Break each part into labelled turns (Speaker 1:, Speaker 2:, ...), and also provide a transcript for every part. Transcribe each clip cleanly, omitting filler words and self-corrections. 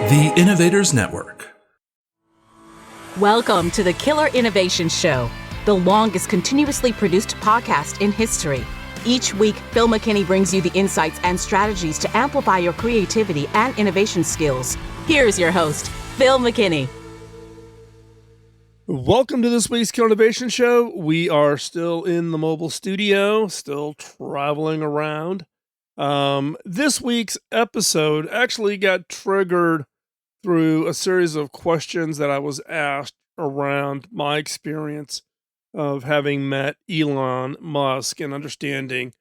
Speaker 1: The Innovators Network.
Speaker 2: Welcome to the Killer Innovation Show, the longest continuously produced podcast in history. Each week, Phil McKinney brings you the insights and strategies to amplify your creativity and innovation skills. Here's your host, Phil McKinney.
Speaker 3: Welcome to this week's Killer Innovation Show. We are still in the mobile studio, still traveling around. This week's episode actually got triggered through a series of questions that I was asked around my experience of having met Elon Musk and understanding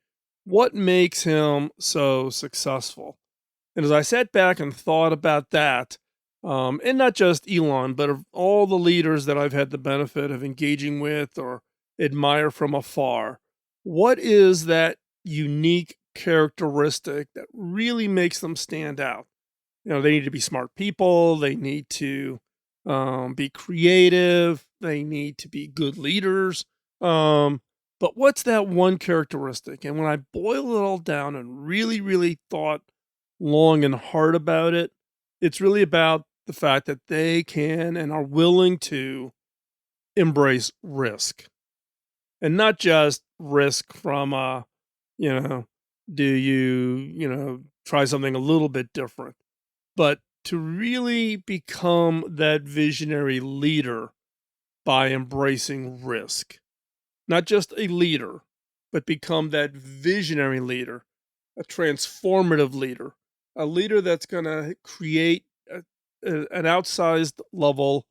Speaker 3: what makes him so successful. And as I sat back and thought about that, and not just Elon, but of all the leaders that I've had the benefit of engaging with or admire from afar, what is that unique characteristic that really makes them stand out? You know, they need to be smart people. They need to be creative. They need to be good leaders. But what's that one characteristic? And when I boiled it all down and really thought long and hard about it, it's really about the fact that they can and are willing to embrace risk. And not just risk from, do you try something a little bit different, but to really become that visionary leader by embracing risk. Not just a leader, but become that visionary leader, a transformative leader, a leader that's going to create an outsized level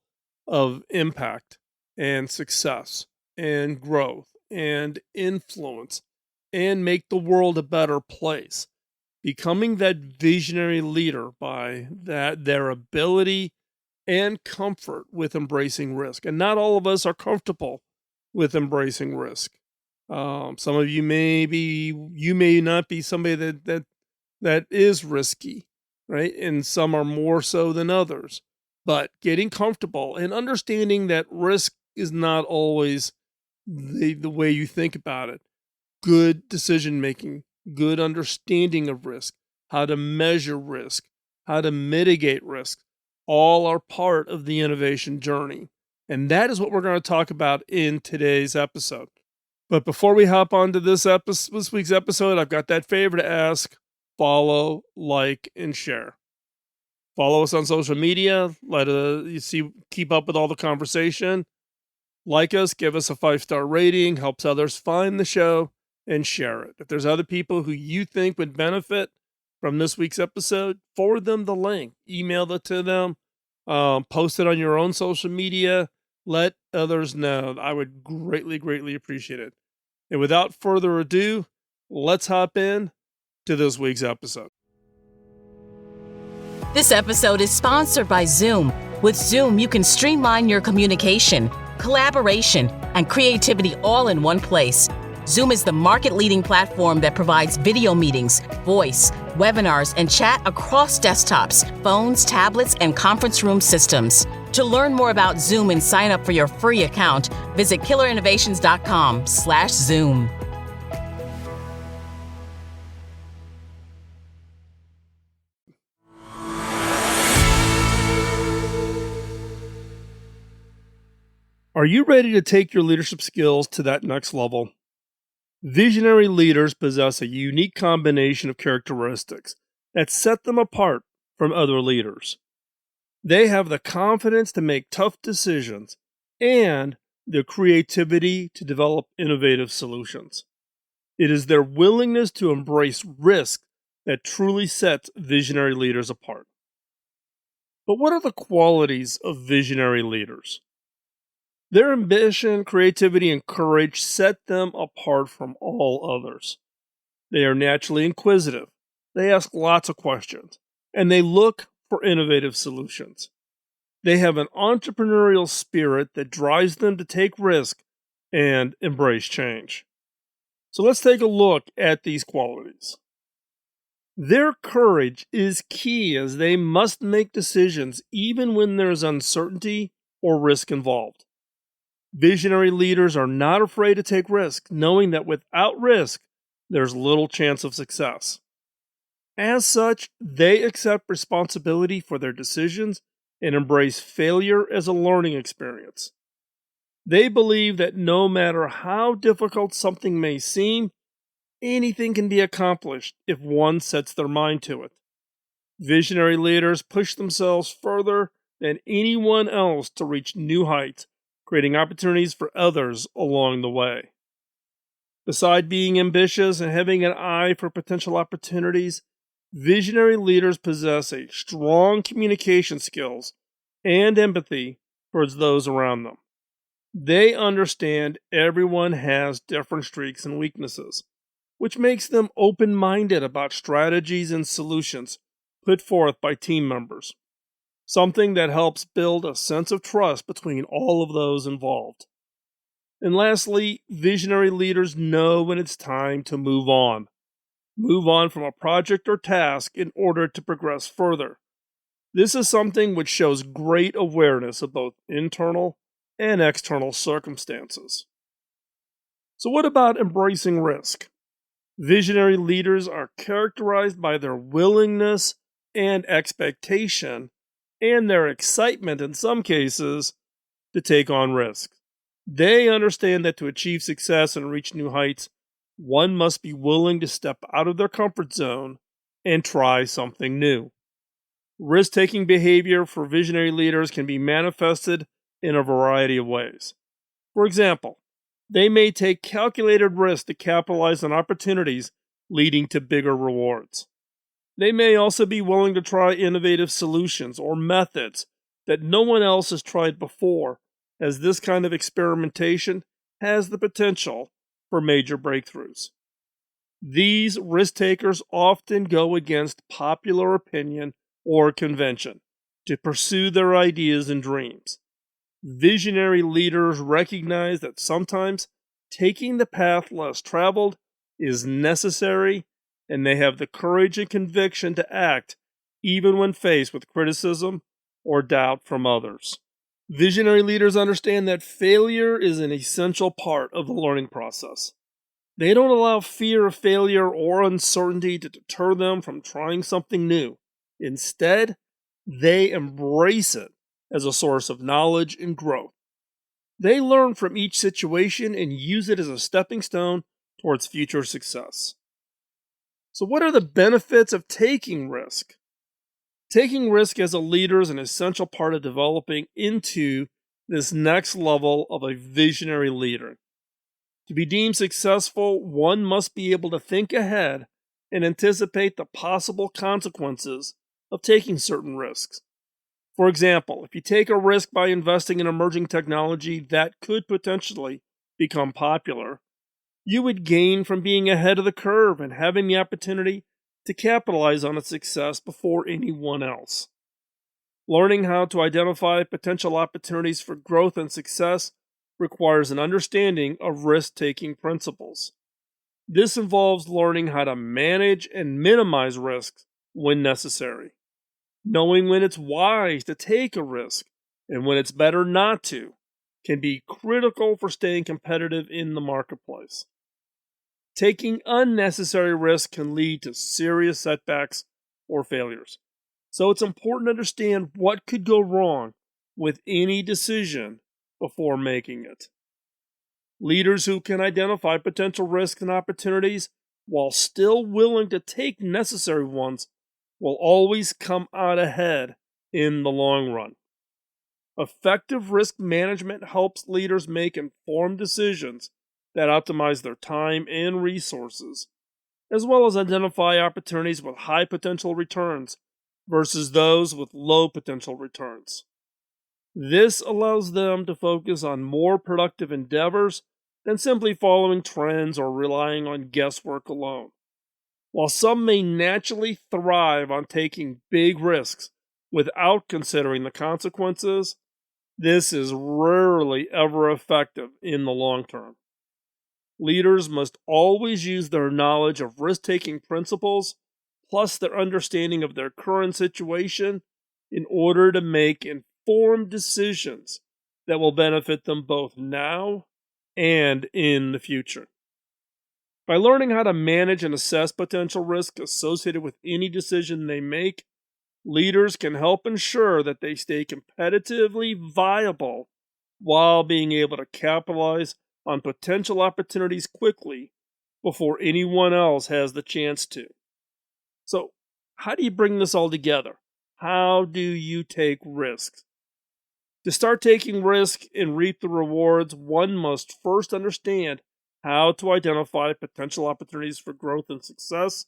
Speaker 3: of impact and success and growth and influence and make the world a better place. Becoming that visionary leader by their ability and comfort with embracing risk. And not all of us are comfortable with embracing risk. Some of you may not be somebody that is risky, right? And some are more so than others. But getting comfortable and understanding that risk is not always the way you think about it. Good decision making, good understanding of risk, how to measure risk, how to mitigate risk, all are part of the innovation journey. And that is what we're going to talk about in today's episode. But before we hop onto this week's episode, I've got that favor to ask: follow, like, and share. Follow us on social media. Keep up with all the conversation. Like us, give us a 5-star rating, helps others find the show, and share it. If there's other people who you think would benefit from this week's episode, forward them the link, email it to them, post it on your own social media, let others know. I would greatly appreciate it. And without further ado, let's hop in to this week's episode.
Speaker 2: This episode is sponsored by Zoom. With Zoom, you can streamline your communication, collaboration, and creativity all in one place. Zoom is the market-leading platform that provides video meetings, voice, webinars, and chat across desktops, phones, tablets, and conference room systems. To learn more about Zoom and sign up for your free account, visit killerinnovations.com/Zoom.
Speaker 3: Are you ready to take your leadership skills to that next level? Visionary leaders possess a unique combination of characteristics that set them apart from other leaders. They have the confidence to make tough decisions and the creativity to develop innovative solutions. It is their willingness to embrace risk that truly sets visionary leaders apart. But what are the qualities of visionary leaders? Their ambition, creativity, and courage set them apart from all others. They are naturally inquisitive. They ask lots of questions, and they look for innovative solutions. They have an entrepreneurial spirit that drives them to take risk and embrace change. So let's take a look at these qualities. Their courage is key, as they must make decisions even when there's uncertainty or risk involved. Visionary leaders are not afraid to take risks, knowing that without risk, there's little chance of success. As such, they accept responsibility for their decisions and embrace failure as a learning experience. They believe that no matter how difficult something may seem, anything can be accomplished if one sets their mind to it. Visionary leaders push themselves further than anyone else to reach new heights, creating opportunities for others along the way. Beside being ambitious and having an eye for potential opportunities, visionary leaders possess a strong communication skills and empathy towards those around them. They understand everyone has different streaks and weaknesses, which makes them open minded about strategies and solutions put forth by team members, something that helps build a sense of trust between all of those involved. And lastly, visionary leaders know when it's time to move on. Move on from a project or task in order to progress further. This is something which shows great awareness of both internal and external circumstances. So, what about embracing risk? Visionary leaders are characterized by their willingness and expectation, and their excitement in some cases, to take on risks. They understand that to achieve success and reach new heights, one must be willing to step out of their comfort zone and try something new. Risk taking behavior for visionary leaders can be manifested in a variety of ways. For example, they may take calculated risks to capitalize on opportunities leading to bigger rewards. They may also be willing to try innovative solutions or methods that no one else has tried before, as this kind of experimentation has the potential for major breakthroughs. These risk takers often go against popular opinion or convention to pursue their ideas and dreams. Visionary leaders recognize that sometimes taking the path less traveled is necessary, and they have the courage and conviction to act even when faced with criticism or doubt from others. Visionary leaders understand that failure is an essential part of the learning process. They don't allow fear of failure or uncertainty to deter them from trying something new. Instead, they embrace it as a source of knowledge and growth. They learn from each situation and use it as a stepping stone towards future success. So, what are the benefits of taking risk? Taking risk as a leader is an essential part of developing into this next level of a visionary leader. To be deemed successful, one must be able to think ahead and anticipate the possible consequences of taking certain risks. For example, if you take a risk by investing in emerging technology that could potentially become popular, you would gain from being ahead of the curve and having the opportunity to capitalize on its success before anyone else. Learning how to identify potential opportunities for growth and success requires an understanding of risk-taking principles. This involves learning how to manage and minimize risks when necessary. Knowing when it's wise to take a risk and when it's better not to can be critical for staying competitive in the marketplace. Taking unnecessary risks can lead to serious setbacks or failures. So it's important to understand what could go wrong with any decision before making it. Leaders who can identify potential risks and opportunities while still willing to take necessary ones will always come out ahead in the long run. Effective risk management helps leaders make informed decisions that optimize their time and resources, as well as identify opportunities with high potential returns versus those with low potential returns. This allows them to focus on more productive endeavors than simply following trends or relying on guesswork alone. While some may naturally thrive on taking big risks without considering the consequences, this is rarely ever effective in the long term. Leaders must always use their knowledge of risk-taking principles plus their understanding of their current situation in order to make informed decisions that will benefit them both now and in the future. By learning how to manage and assess potential risk associated with any decision they make, leaders can help ensure that they stay competitively viable while being able to capitalize on potential opportunities quickly before anyone else has the chance to. So, how do you bring this all together? How do you take risks? To start taking risk and reap the rewards, one must first understand how to identify potential opportunities for growth and success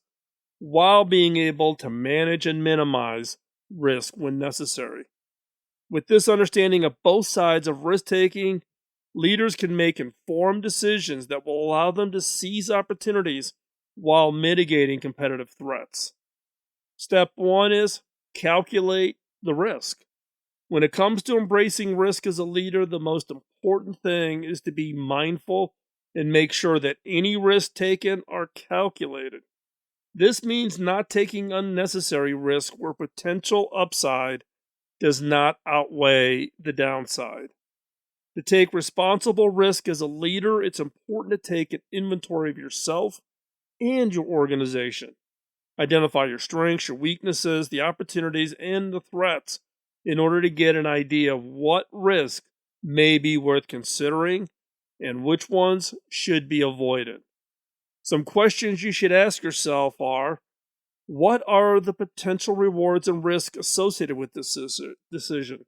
Speaker 3: while being able to manage and minimize risk when necessary. With this understanding of both sides of risk taking, leaders can make informed decisions that will allow them to seize opportunities while mitigating competitive threats. Step one is calculate the risk. When it comes to embracing risk as a leader, the most important thing is to be mindful and make sure that any risks taken are calculated. This means not taking unnecessary risk where potential upside does not outweigh the downside. To take responsible risk as a leader, it's important to take an inventory of yourself and your organization. Identify your strengths, your weaknesses, the opportunities, and the threats in order to get an idea of what risk may be worth considering and which ones should be avoided. Some questions you should ask yourself are: what are the potential rewards and risks associated with this decision?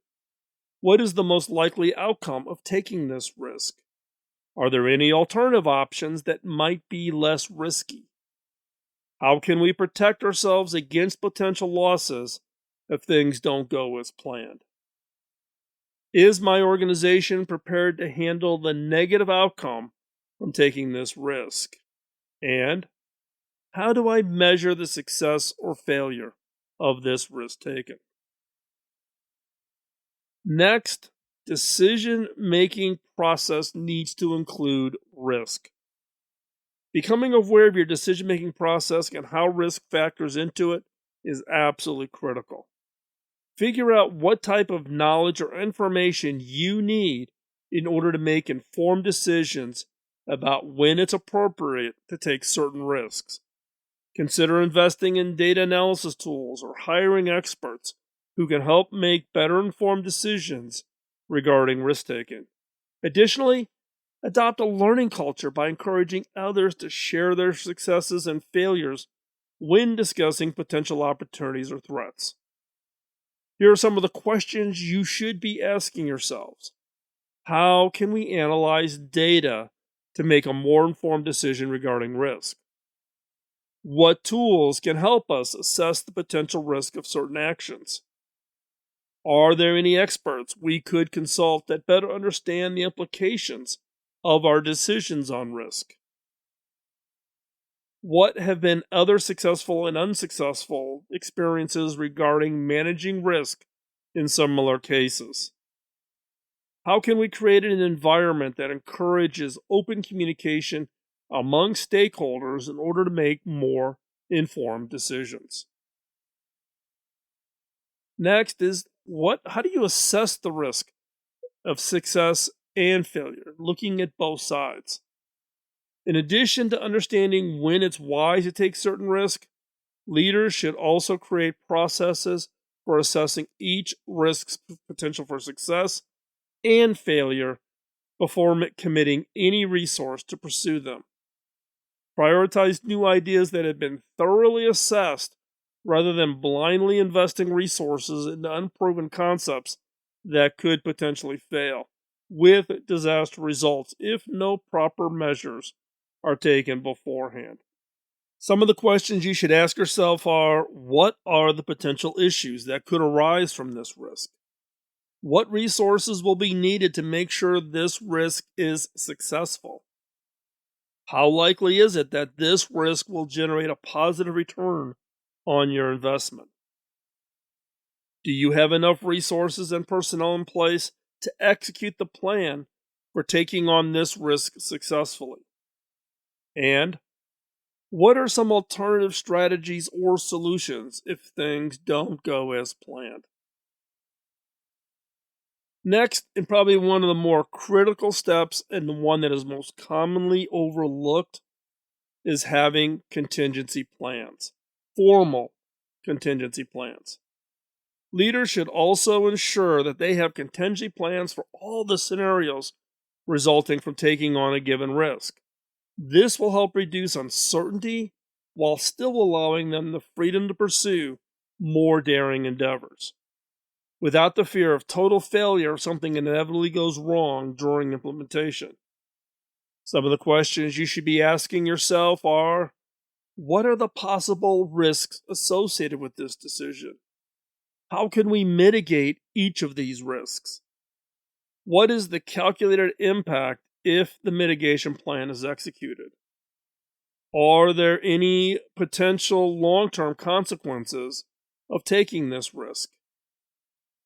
Speaker 3: What is the most likely outcome of taking this risk? Are there any alternative options that might be less risky? How can we protect ourselves against potential losses if things don't go as planned? Is my organization prepared to handle the negative outcome from taking this risk? And how do I measure the success or failure of this risk taken? Next, decision-making process needs to include risk. Becoming aware of your decision-making process and how risk factors into it is absolutely critical. Figure out what type of knowledge or information you need in order to make informed decisions about when it's appropriate to take certain risks. Consider investing in data analysis tools or hiring experts who can help make better informed decisions regarding risk taking. Additionally, adopt a learning culture by encouraging others to share their successes and failures when discussing potential opportunities or threats. Here are some of the questions you should be asking yourselves. How can we analyze data to make a more informed decision regarding risk? What tools can help us assess the potential risk of certain actions? Are there any experts we could consult that better understand the implications of our decisions on risk? What have been other successful and unsuccessful experiences regarding managing risk in similar cases? How can we create an environment that encourages open communication among stakeholders in order to make more informed decisions? Next is how do you assess the risk of success and failure, looking at both sides? In addition to understanding when it's wise to take certain risk, leaders should also create processes for assessing each risk's potential for success and failure before committing any resource to pursue them. Prioritize new ideas that have been thoroughly assessed rather than blindly investing resources into unproven concepts that could potentially fail, with disaster results if no proper measures are taken beforehand. Some of the questions you should ask yourself are: what are the potential issues that could arise from this risk? What resources will be needed to make sure this risk is successful? How likely is it that this risk will generate a positive return on your investment? Do you have enough resources and personnel in place to execute the plan for taking on this risk successfully? And what are some alternative strategies or solutions if things don't go as planned? Next, and probably one of the more critical steps, and the one that is most commonly overlooked, is having contingency plans, formal contingency plans. Leaders should also ensure that they have contingency plans for all the scenarios resulting from taking on a given risk. This will help reduce uncertainty while still allowing them the freedom to pursue more daring endeavors, without the fear of total failure if something inevitably goes wrong during implementation. Some of the questions you should be asking yourself are: what are the possible risks associated with this decision? How can we mitigate each of these risks? What is the calculated impact if the mitigation plan is executed? Are there any potential long-term consequences of taking this risk?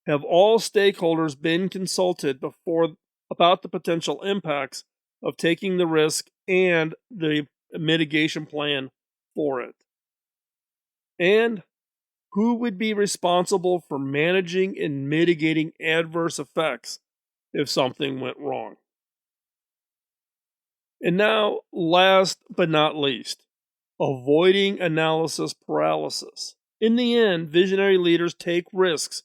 Speaker 3: Have all stakeholders been consulted before about the potential impacts of taking the risk and the mitigation plan for it? And who would be responsible for managing and mitigating adverse effects if something went wrong? And now, last but not least, avoiding analysis paralysis. In the end, visionary leaders take risks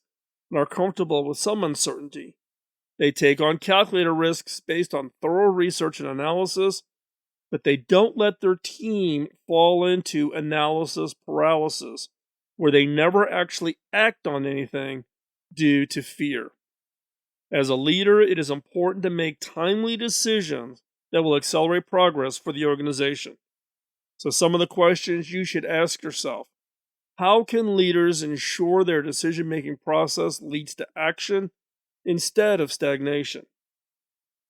Speaker 3: and are comfortable with some uncertainty. They take on calculated risks based on thorough research and analysis, but they don't let their team fall into analysis paralysis, where they never actually act on anything due to fear. As a leader, it is important to make timely decisions that will accelerate progress for the organization. So some of the questions you should ask yourself: how can leaders ensure their decision-making process leads to action instead of stagnation?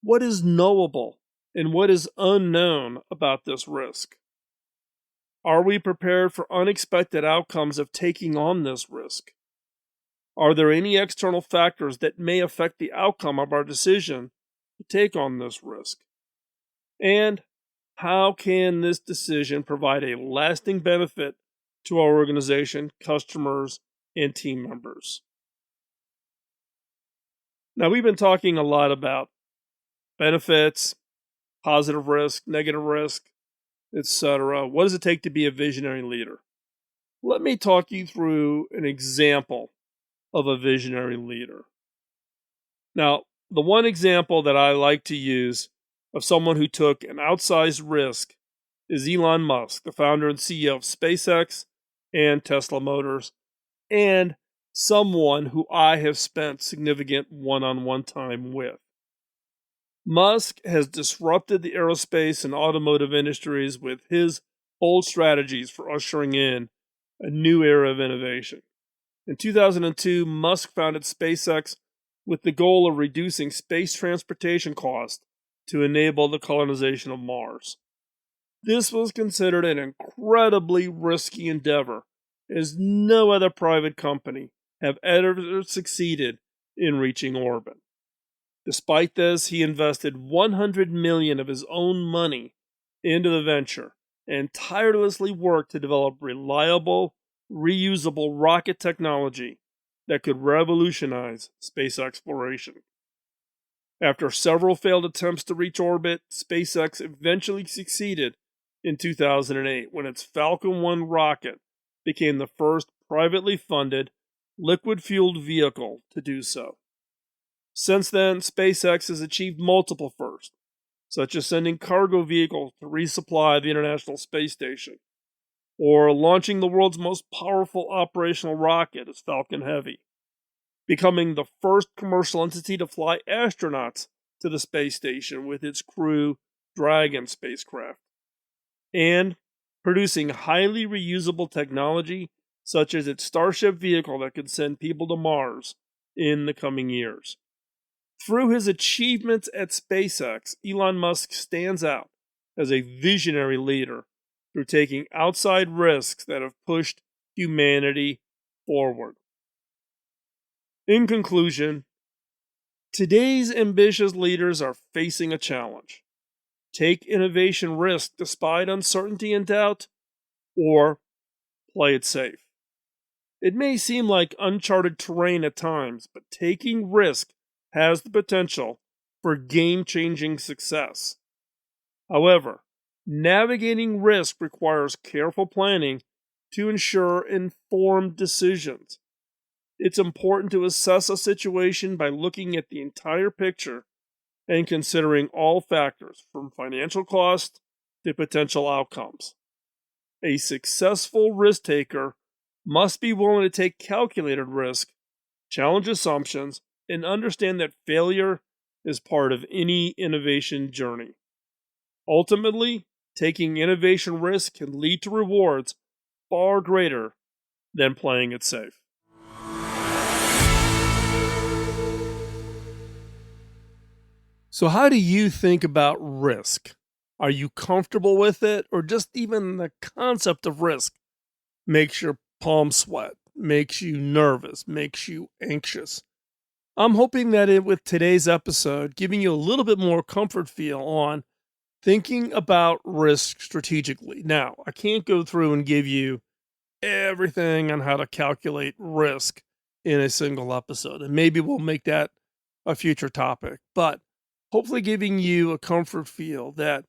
Speaker 3: What is knowable and what is unknown about this risk? Are we prepared for unexpected outcomes of taking on this risk? Are there any external factors that may affect the outcome of our decision to take on this risk? And how can this decision provide a lasting benefit to our organization, customers, and team members? Now, we've been talking a lot about benefits, positive risk, negative risk, etc. What does it take to be a visionary leader? Let me talk you through an example of a visionary leader. Now, the one example that I like to use of someone who took an outsized risk is Elon Musk, the founder and CEO of SpaceX and Tesla Motors, and someone who I have spent significant one-on-one time with. Musk has disrupted the aerospace and automotive industries with his bold strategies for ushering in a new era of innovation. In 2002, Musk founded SpaceX with the goal of reducing space transportation costs to enable the colonization of Mars. This was considered an incredibly risky endeavor, as no other private company have ever succeeded in reaching orbit. Despite this, he invested $100 million of his own money into the venture and tirelessly worked to develop reliable, reusable rocket technology that could revolutionize space exploration. After several failed attempts to reach orbit, SpaceX eventually succeeded in 2008 when its Falcon 1 rocket became the first privately funded, liquid-fueled vehicle to do so. Since then, SpaceX has achieved multiple firsts, such as sending cargo vehicles to resupply the International Space Station, or launching the world's most powerful operational rocket as Falcon Heavy, becoming the first commercial entity to fly astronauts to the space station with its Crew Dragon spacecraft, and producing highly reusable technology such as its Starship vehicle that could send people to Mars in the coming years. Through his achievements at SpaceX, Elon Musk stands out as a visionary leader through taking outside risks that have pushed humanity forward. In conclusion, today's ambitious leaders are facing a challenge. Take innovation risk despite uncertainty and doubt, or play it safe. It may seem like uncharted terrain at times, but taking risk has the potential for game-changing success. However, Navigating risk requires careful planning to ensure informed decisions. It's important to assess a situation by looking at the entire picture and considering all factors from financial cost to potential outcomes. A successful risk taker must be willing to take calculated risk, challenge assumptions, and understand that failure is part of any innovation journey. Ultimately, taking innovation risk can lead to rewards far greater than playing it safe. So how do you think about risk? Are you comfortable with it, or just even the concept of risk makes your palms sweat, makes you nervous, makes you anxious? I'm hoping that with today's episode, giving you a little bit more comfort feel on thinking about risk strategically. Now, I can't go through and give you everything on how to calculate risk in a single episode, and maybe we'll make that a future topic, but hopefully giving you a comfort feel that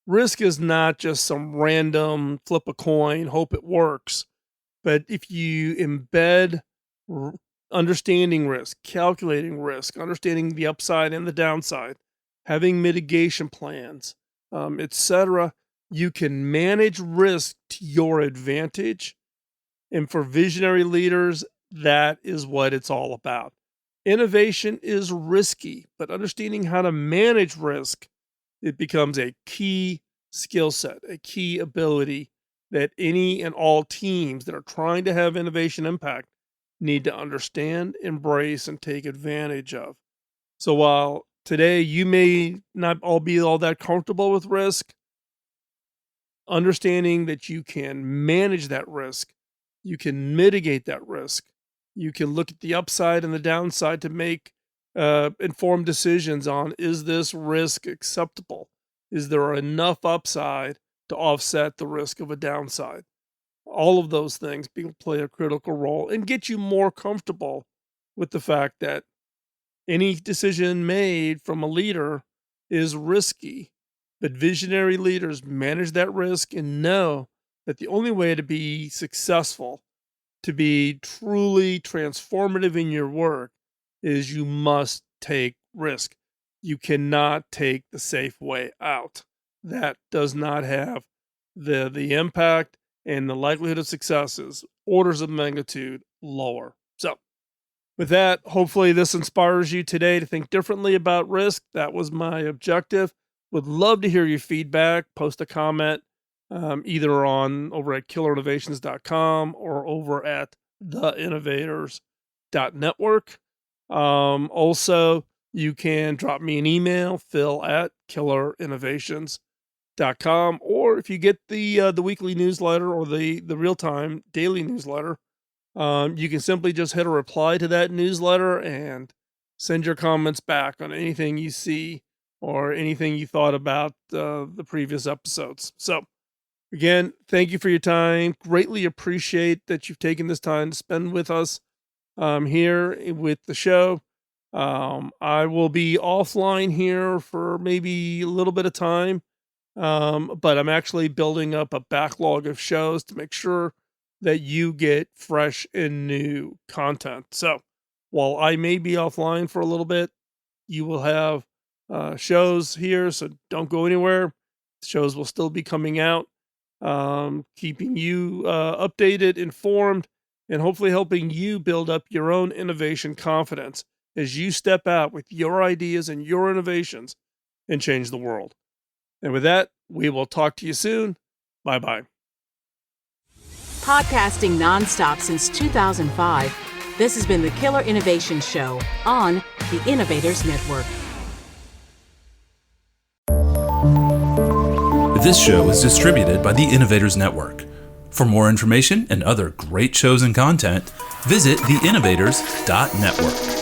Speaker 3: risk is not just some random flip a coin, hope it works, but if you embed understanding risk, calculating risk, understanding the upside and the downside, having mitigation plans, etc., you can manage risk to your advantage. And for visionary leaders, that is what it's all about. Innovation is risky, but understanding how to manage risk, it becomes a key skill set, a key ability that any and all teams that are trying to have innovation impact need to understand, embrace, and take advantage of. So while today you may not all be all that comfortable with risk, understanding that you can manage that risk, you can mitigate that risk, you can look at the upside and the downside to make informed decisions on, is this risk acceptable? Is there enough upside to offset the risk of a downside? All of those things play a critical role and get you more comfortable with the fact that any decision made from a leader is risky, but visionary leaders manage that risk and know that the only way to be successful, to be truly transformative in your work, is you must take risk. You cannot take the safe way out. That does not have the impact, and the likelihood of success is orders of magnitude lower. So with that, hopefully this inspires you today to think differently about risk. That was my objective. Would love to hear your feedback. Post a comment either over at killerinnovations.com or over at theinnovators.network. Also, you can drop me an email, phil@killerinnovations.com, or if you get the weekly newsletter or the real-time daily newsletter, you can simply just hit a reply to that newsletter and send your comments back on anything you see or anything you thought about the previous episodes. So again, thank you for your time. Greatly appreciate that you've taken this time to spend with us here with the show. I will be offline here for maybe a little bit of time, but I'm actually building up a backlog of shows to make sure that you get fresh and new content. So while I may be offline for a little bit, you will have shows here, so don't go anywhere. Shows will still be coming out, keeping you updated, informed, and hopefully helping you build up your own innovation confidence as you step out with your ideas and your innovations and change the world. And with that, we will talk to you soon. Bye-bye.
Speaker 2: Podcasting nonstop since 2005, this has been the Killer Innovation Show on the Innovators Network.
Speaker 1: This show is distributed by the Innovators Network. For more information and other great shows and content, visit theinnovators.network.